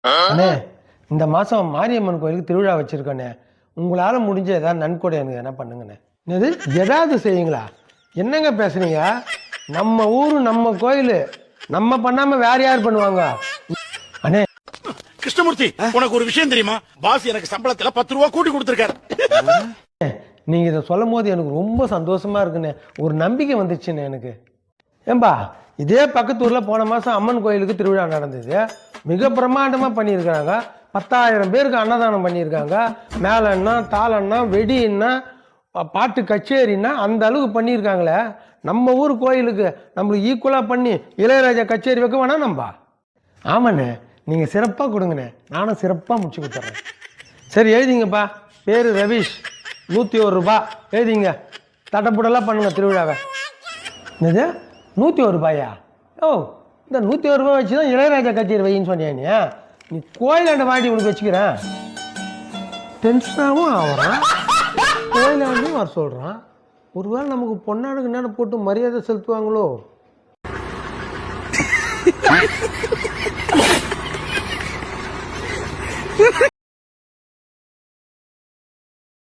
அண்ணே இந்த மாசம் மாரியம்மன் கோயிலுக்கு திருவிழா வச்சிருக்கண்ணே. உங்களால முடிஞ்ச ஏதாவது நன்கொடை எனக்கு என்ன பண்ணுங்கண்ணே. என்னது ஏதாவது செய்யுங்களா? என்னங்க பேசுறீங்க? நம்ம ஊரு நம்ம கோயில் நம்ம பண்ணாம வேற யார் பண்ணுவாங்க? அண்ணே கிருஷ்ணமூர்த்தி, உனக்கு ஒரு விஷயம் தெரியுமா? பாஸ் எனக்கு சம்பளத்துல 10 ரூபா கூட்டி கொடுத்திருக்காரு. நீங்க இதை சொல்லும் போது எனக்கு ரொம்ப சந்தோஷமா இருக்குண்ணே. ஒரு நம்பிக்கை வந்துச்சுண்ணே எனக்கு. ஏம்பா இதே பக்கத்து ஊர்ல போன மாசம் அம்மன் கோயிலுக்கு திருவிழா நடந்தது. மிக பிரம்மாண்டமா பண்ணியிருக்கிறாங்க. 10,000 பேருக்கு அன்னதானம் பண்ணியிருக்காங்க. மேலன்னா தாளன்னா வெடின்னா பாட்டு கச்சேரின்னா அந்த அளவுக்கு பண்ணியிருக்காங்களே. நம்ம ஊர் கோயிலுக்கு நம்மளுக்கு ஈக்குவலா பண்ணி இளையராஜா கச்சேரி வைக்க வேணா நம்பா. ஆமாண்ணே நீங்க சிறப்பா கொடுங்கண்ணே. நானும் சிறப்பா முடிச்சு கொடுத்துட்றேன். சரி எழுதிங்கப்பா. பேரு ரவீஷ். 101 ரூபாய் எழுதிங்க. தட்டப்புடலாம் பண்ணுங்க திருவிழாவை. என்னது 101 ரூபாயா? ஓ இந்த 101 ரூபாய் வச்சு தான் இளையராஜா கச்சேரி வைன்னு சொன்னியா? நீ கோயிலாண்ட வாடி உனக்கு வச்சுக்கிறேன். டென்ஷனாகவும் ஆகிறான். கோயிலாண்டையும் வர சொல்கிறான். ஒருவேளை நமக்கு பொன்னாடுக்கு நேரம் போட்டு மரியாதை செலுத்துவாங்களோ?